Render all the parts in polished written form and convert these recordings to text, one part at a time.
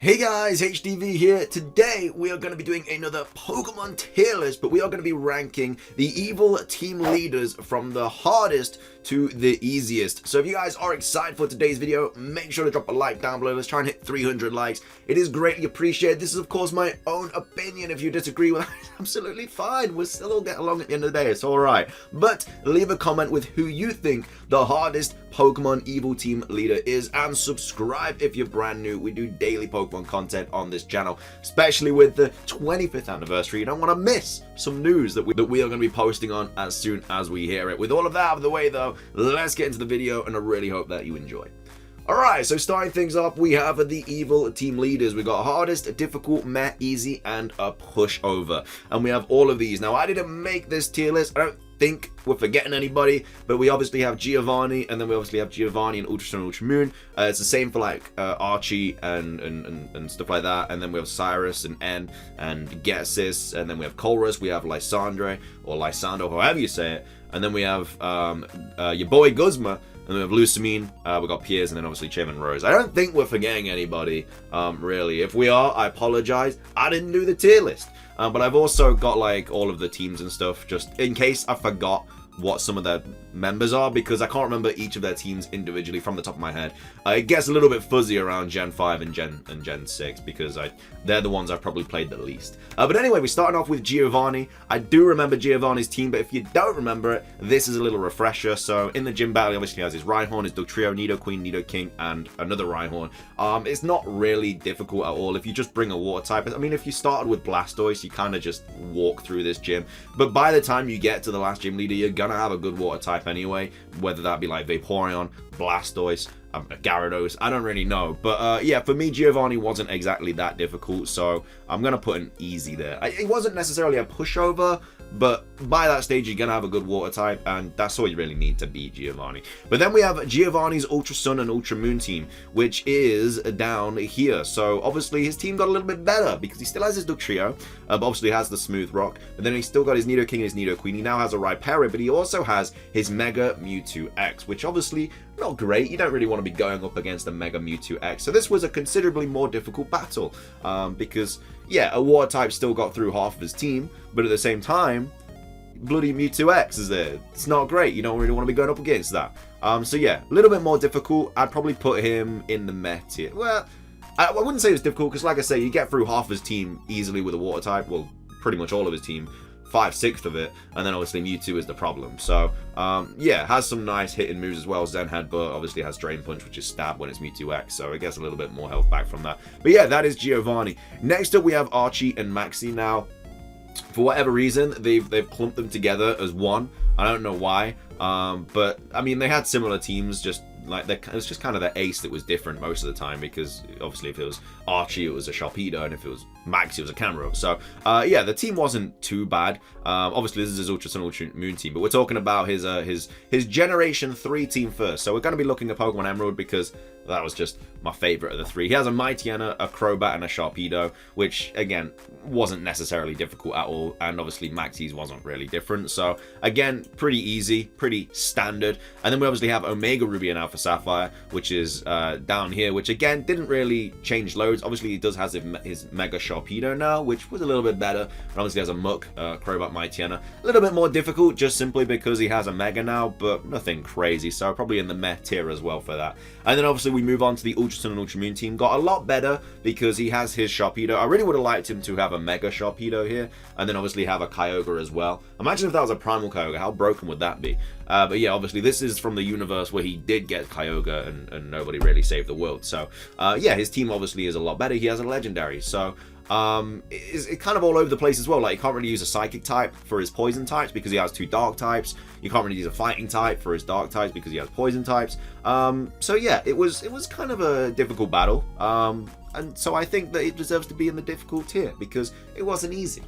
Hey guys, HDvee here. Today we are going to be doing another Pokemon tier list, but we are going to be ranking the evil team leaders from the hardest to the easiest. So if you guys are excited for today's video, make sure to drop a like down below. Let's try and hit 300 likes. It is greatly appreciated. This is of course my own opinion. If you disagree with that, it's absolutely fine. We'll still all get along at the end of the day. It's alright. But leave a comment with who you think the hardest Pokemon evil team leader is, and subscribe if you're brand new. We do daily Pokemon content on this channel, especially with the 25th anniversary. You don't want to miss some news that we are going to be posting on as soon as we hear it. With all of that out of the way though, let's get into the video, and I really hope that you enjoy. Alright, so starting things off, we have the evil team leaders. We got hardest, difficult, meh, easy, and a pushover. And we have all of these. Now, I didn't make this tier list. I don't think we're forgetting anybody, but we obviously have Giovanni, and then we obviously have Giovanni and Ultrasound and Ultramoon. It's the same for like Archie and stuff like that, and then we have Cyrus and N and Getsis, and then we have Cyrus, we have Lysander or Lysander, however you say it, and then we have your boy Guzma, and we have Lucamine, we got Piers, and then obviously Chim and Rose. I don't think we're forgetting anybody, really. If we are, I apologize. I didn't do the tier list. But I've also got like all of the teams and stuff, just in case I forgot what some of their members are, because I can't remember each of their teams individually from the top of my head. It gets a little bit fuzzy around Gen 5 and Gen 6 because they're the ones I've probably played the least. But anyway, we're starting off with Giovanni. I do remember Giovanni's team, but if you don't remember it, this is a little refresher. So in the gym battle, he obviously has his Rhyhorn, his Dugtrio, Nidoqueen, Nidoking, and another Rhyhorn. It's not really difficult at all if you just bring a water type. I mean, if you started with Blastoise, you kind of just walk through this gym. But by the time you get to the last gym leader, you're gonna have a good water type anyway, whether that be like Vaporeon, Blastoise, Gyarados, I don't really know. But yeah, for me, Giovanni wasn't exactly that difficult, so I'm gonna put an easy there. It wasn't necessarily a pushover, but by that stage you're gonna have a good water type, and that's all you really need to beat Giovanni. But then we have Giovanni's Ultra Sun and Ultra Moon team, which is down here. So obviously his team got a little bit better because he still has his Dugtrio, but obviously has the Smooth Rock, but then he's still got his Nidoking and his Nidoqueen. He now has a Rhyperior, but he also has his Mega Mewtwo X, which obviously not great. You don't really want to be going up against a Mega Mewtwo X. So this was a considerably more difficult battle, because yeah, a water type still got through half of his team, but at the same time, bloody Mewtwo X is there. It's not great. You don't really want to be going up against that. So yeah, a little bit more difficult. I'd probably put him in the meh tier. Well, I wouldn't say it was difficult, because like I say, you get through half of his team easily with a water type. Well, pretty much all of his team. 5/6 of it, and then obviously Mewtwo is the problem. So yeah, has some nice hitting moves as well. Zen Headbutt obviously has Drain Punch, which is stab when it's Mewtwo X, so it gets a little bit more health back from that. But yeah, that is Giovanni. Next up we have Archie and Maxi. Now, for whatever reason, they've clumped them together as one. I don't know why, but I mean, they had similar teams, just like it was just kind of the ace that was different most of the time, because obviously if it was Archie it was a Sharpedo, and if it was Maxi it was a Camerupt. So yeah, the team wasn't too bad. Obviously this is his Ultra Sun Ultra Moon team, but we're talking about his Generation 3 team first. So we're going to be looking at Pokemon Emerald, because that was just my favorite of the three. He has a Mightyena, a Crobat, and a Sharpedo, which again wasn't necessarily difficult at all, and obviously Maxi's wasn't really different. So again, pretty easy, pretty standard. And then we obviously have Omega Ruby and Alpha Sapphire, which is down here, which again didn't really change loads. Obviously he does have his Mega Sharpedo now, which was a little bit better, and obviously has a Muk, Crobat, Mightyena. A little bit more difficult just simply because he has a Mega now, but nothing crazy, so probably in the meh tier as well for that. And then obviously we move on to the Ultra Sun and Ultra Moon team. Got a lot better because he has his Sharpedo. I really would have liked him to have a Mega Sharpedo here, and then obviously have a Kyogre as well. Imagine if that was a Primal Kyogre, how broken would that be? But yeah, obviously this is from the universe where he did get Kyogre and nobody really saved the world. So yeah, his team obviously is a lot better. He has a Legendary, so it's kind of all over the place as well. Like, you can't really use a Psychic type for his Poison types because he has 2 Dark types. You can't really use a Fighting type for his Dark types because he has Poison types. So yeah, it was kind of a difficult battle. And so I think that it deserves to be in the difficult tier because it wasn't easy.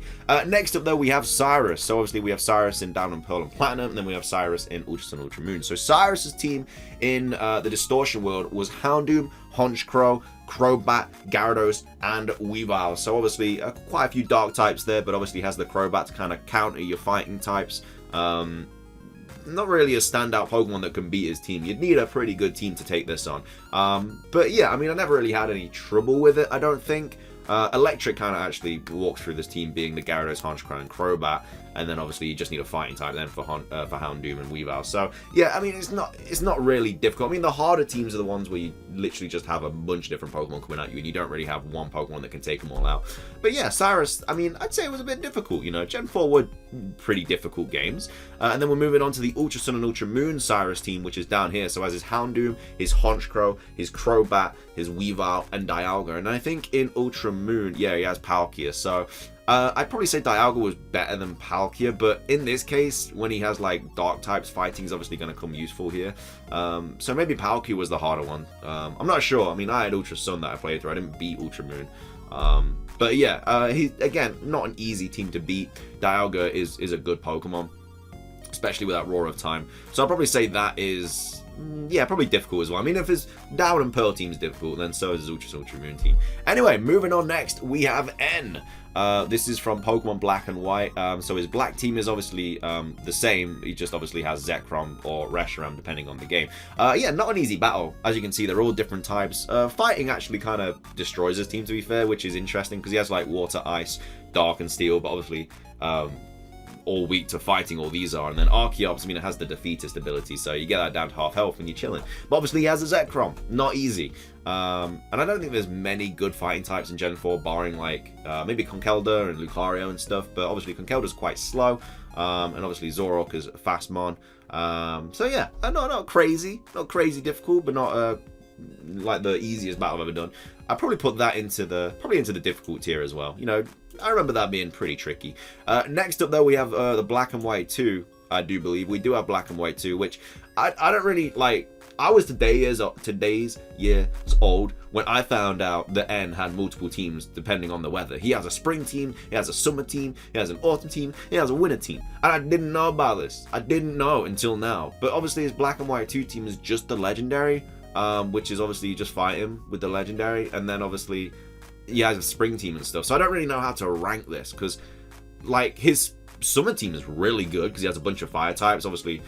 Next up though, we have Cyrus. So obviously we have Cyrus in Diamond, Pearl and Platinum, and then we have Cyrus in Ultra Sun, Ultra Moon. So Cyrus's team in the Distortion world was Houndoom, Honchkrow, Crobat, Gyarados, and Weavile. So obviously quite a few dark types there, but obviously has the Crobat to kind of counter your fighting types. not really a standout Pokemon that can beat his team. You'd need a pretty good team to take this on. But yeah, I mean, I never really had any trouble with it, I don't think. Electric kind of actually walks through this team, being the Gyarados, Honchkrow, and Crobat, and then obviously you just need a fighting type then for Houndoom and Weavile. So yeah, I mean, it's not really difficult. I mean, the harder teams are the ones where you literally just have a bunch of different Pokemon coming at you, and you don't really have one Pokemon that can take them all out. But yeah, Cyrus, I mean, I'd say it was a bit difficult. You know, Gen 4 were pretty difficult games, and then we're moving on to the Ultra Sun and Ultra Moon Cyrus team, which is down here. So as his Houndoom, his Honchkrow, his Crobat, his Weavile, and Dialga. And I think in Ultra Moon, yeah, he has Palkia. So I'd probably say Dialga was better than Palkia, but in this case, when he has like dark types, fighting is obviously going to come useful here. So maybe Palkia was the harder one. I'm not sure. I mean, I had Ultra Sun that I played through. I didn't beat Ultra Moon. But yeah, he's, again, not an easy team to beat. Dialga is a good Pokemon, especially with that Roar of Time. So I'll probably say that is, yeah, probably difficult as well. I mean, if his Down and Pearl team is difficult, then so is his Ultra Moon team. Anyway, moving on next, we have N. This is from Pokemon Black and White. So his black team is obviously the same. He just obviously has Zekrom or Reshiram depending on the game. Yeah, not an easy battle. As you can see, they're all different types. Fighting actually kind of destroys his team, to be fair, which is interesting because he has like Water, Ice, Dark, and Steel, but obviously all weak to fighting, all these are. And then Archeops, I mean, it has the defeatist ability, so you get that down to half health and you're chilling. But obviously he has a Zekrom, not easy. And I don't think there's many good fighting types in Gen 4, barring like maybe Conkeldurr and Lucario and stuff, but obviously Conkeldurr's quite slow, and obviously Zoroark is Fastmon. So yeah, not crazy difficult, but not like the easiest battle I've ever done. I'd probably put that into the difficult tier as well. You know, I remember that being pretty tricky. Next up though, we have the Black and White 2. I do believe we do have Black and White 2, which I don't really like. I was today's years old when I found out that N had multiple teams depending on the weather. He has a spring team, he has a summer team, he has an autumn team, he has a winter team. And I didn't know about this. I didn't know until now. But obviously his Black and White 2 team is just the legendary, which is obviously you just fight him with the legendary. And then obviously he has a spring team and stuff. So I don't really know how to rank this because like his summer team is really good because he has a bunch of fire types. Obviously,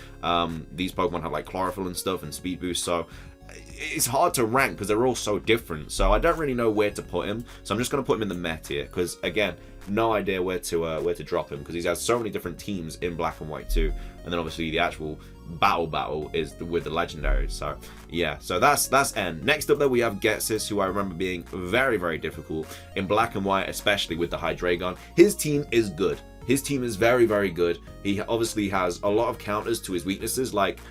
these Pokemon have like Chlorophyll and stuff and Speed Boost, so it's hard to rank because they're all so different. So I don't really know where to put him. So I'm just going to put him in the meh tier because again, no idea where to drop him because he has so many different teams in Black and White too. And then obviously the actual battle is with the legendaries. So yeah, so that's N. Next up though, we have Getsis, who I remember being very, very difficult in Black and White, especially with the Hydreigon. His team is good. His team is very, very good. He obviously has a lot of counters to his weaknesses, like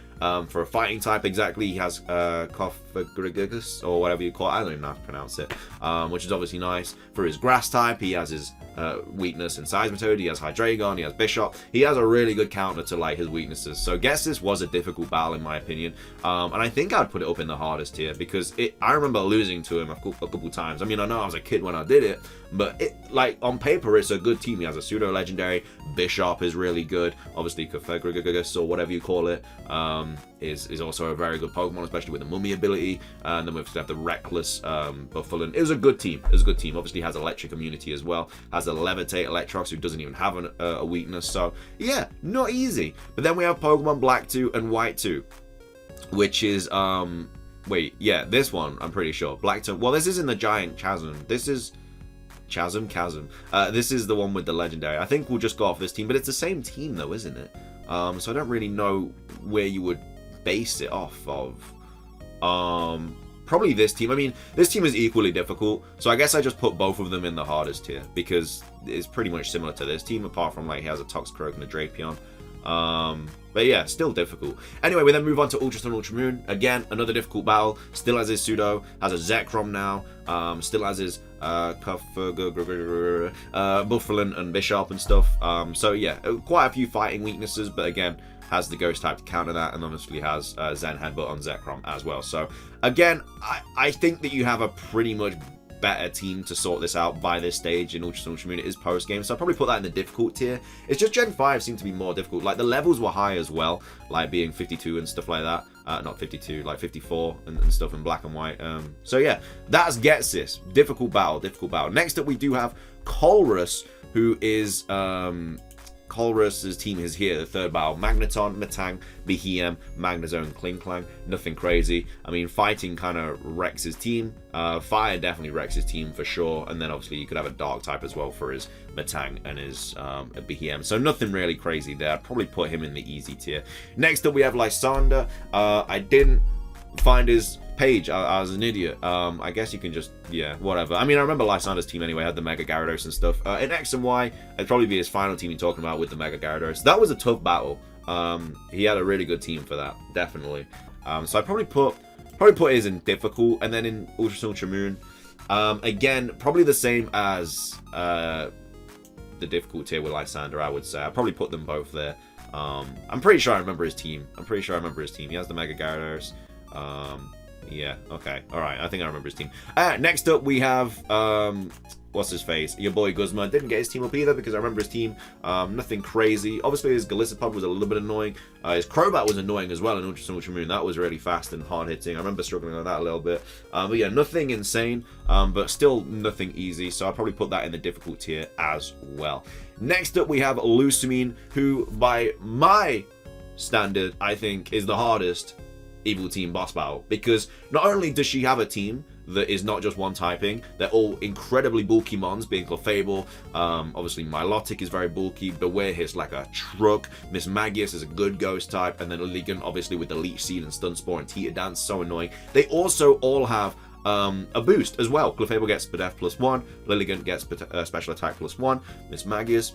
for a fighting type exactly, he has Cofagrigus, or whatever you call it. I don't even know how to pronounce it, which is obviously nice. For his grass type, he has his weakness in Seismitoad, he has Hydreigon, he has Bishop. He has a really good counter to like his weaknesses. So Getsis was a difficult battle in my opinion, and I think I'd put it up in the hardest tier because I remember losing to him a couple times. I mean, I know I was a kid when I did it, but like on paper it's a good team. He has a pseudo legendary. Bishop is really good. Obviously Cofagrigus or whatever you call it is also a very good Pokemon, especially with the Mummy ability. And then we have the Reckless Buffalin. It was a good team. Obviously has electric immunity as well. Has a Levitate Electrox, who doesn't even have a weakness. So yeah, not easy. But then we have Pokemon Black 2 and White 2, which is wait, yeah, this one I'm pretty sure. Black 2. Well, this isn't the Giant Chasm. This is Chasm. This is the one with the legendary. I think we'll just go off this team, but it's the same team though, isn't it? So I don't really know where you would base it off of. Probably this team. I mean, this team is equally difficult, so I guess I just put both of them in the hardest tier because it's pretty much similar to this team, apart from like he has a Toxicroak and a Drapion. But yeah, still difficult. Anyway, we then move on to Ultra Sun, Ultra Moon. Again, another difficult battle. Still has his Pseudo, has a Zekrom now. Still has his Buffalin and Bishop and stuff. So yeah, quite a few fighting weaknesses, but again, has the Ghost type to counter that, and obviously has Zen Headbutt on Zekrom as well. So again, I think that you have a pretty much better team to sort this out by this stage in Ultra Sun, Ultra Moon. It is post game, so I'll probably put that in the difficult tier. It's just Gen 5 seemed to be more difficult. Like the levels were high as well, like being 52 and stuff like that. Not 52, like 54 and stuff in Black and White. So yeah, that's Getsis. Difficult battle. Next up we do have Colrus, who is Colress's team is here. The third battle: Magneton, Metang, Behem, Magnezone, Klinklang. Nothing crazy. I mean, fighting kind of wrecks his team. Fire definitely wrecks his team for sure. And then obviously you could have a dark type as well for his Metang and his Behem. So nothing really crazy there. I'd probably put him in the easy tier. Next up we have Lysander. I didn't find his page. I was an idiot. I guess you can just, yeah, whatever. I mean, I remember Lysander's team anyway, had the Mega Gyarados and stuff. In X and Y, it'd probably be his final team you're talking about with the Mega Gyarados. That was a tough battle. He had a really good team for that, definitely. So I probably put his in difficult, and then in Ultramoon. Again, probably the same as the difficult tier with Lysander, I would say. I probably put them both there. I'm pretty sure I remember his team. He has the Mega Gyarados. Yeah, okay. Alright, I think I remember his team. Next up, we have, what's his face? Your boy Guzma. Didn't get his team up either because I remember his team. Nothing crazy. Obviously, his Golisopod was a little bit annoying. His Crobat was annoying as well in Ultramoon. That was really fast and hard-hitting. I remember struggling with that a little bit. But yeah, nothing insane, but still nothing easy. So I'll probably put that in the difficult tier as well. Next up, we have Lusamine, who, by my standard, I think is the hardest Evil Team boss battle, because not only does she have a team that is not just one typing, they're all incredibly bulky mons, being Clefable, obviously Milotic is very bulky, Beware hits like a truck, Miss Magius is a good ghost type, and then Lilligant obviously with the Leech Seed and Stun Spore and Teeter Dance, so annoying. They also all have a boost as well. Clefable gets Spadef +1, Lilligant gets special attack +1, Miss Magius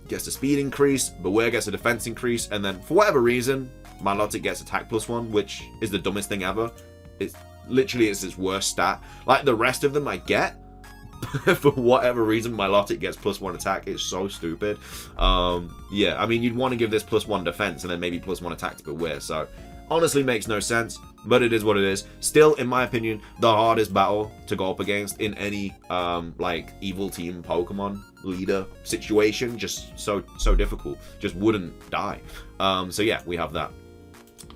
gets a speed increase, Beware gets a defense increase, and then for whatever reason, Milotic gets attack +1, which is the dumbest thing ever. It's literally its worst stat. Like the rest of them I get, but for whatever reason Milotic gets +1 attack. It's so stupid. Yeah, I mean, you'd want to give this +1 defense and then maybe +1 attack to Beware, so honestly makes no sense, but it is what it is. Still, in my opinion, the hardest battle to go up against in any like Evil Team Pokemon leader situation. Just so difficult. Just wouldn't die. So yeah, we have that.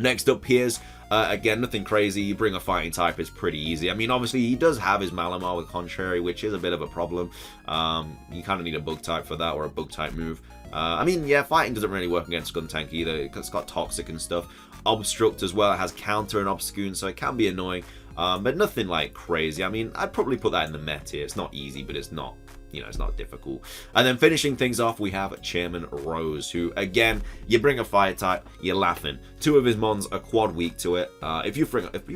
Next up, Piers. Again, nothing crazy. You bring a fighting type, it's pretty easy. I mean, obviously, he does have his Malamar with Contrary, which is a bit of a problem. You kind of need a bug type for that, or a bug type move. I mean, yeah, fighting doesn't really work against Skuntank either. It's got Toxic and stuff. Obstruct as well. It has Counter and Obscune, so it can be annoying. But nothing like crazy. I mean, I'd probably put that in the meh tier. It's not easy, but it's not, you know, it's not difficult. And then finishing things off, we have Chairman Rose, who, again, you bring a fire type, you're laughing. Two of his mons are quad weak to it. If you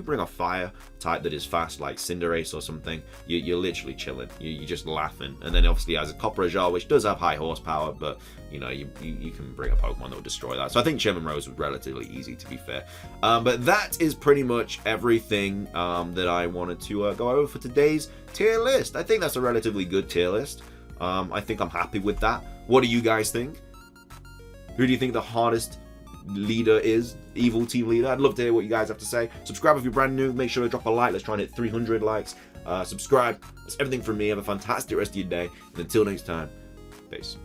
bring a fire type that is fast, like Cinderace or something, you're literally chilling. You're just laughing. And then obviously has a Coprajar, which does have high horsepower, but you know, you can bring a Pokemon that will destroy that. So I think Chairman Rose was relatively easy, to be fair. But that is pretty much everything that I wanted to go over for today's tier list. I think that's a relatively good tier list. I think I'm happy with that. What do you guys think? Who do you think the hardest leader is? Evil Team leader? I'd love to hear what you guys have to say. Subscribe if you're brand new. Make sure to drop a like. Let's try and hit 300 likes. Subscribe. That's everything from me. Have a fantastic rest of your day. And until next time, peace.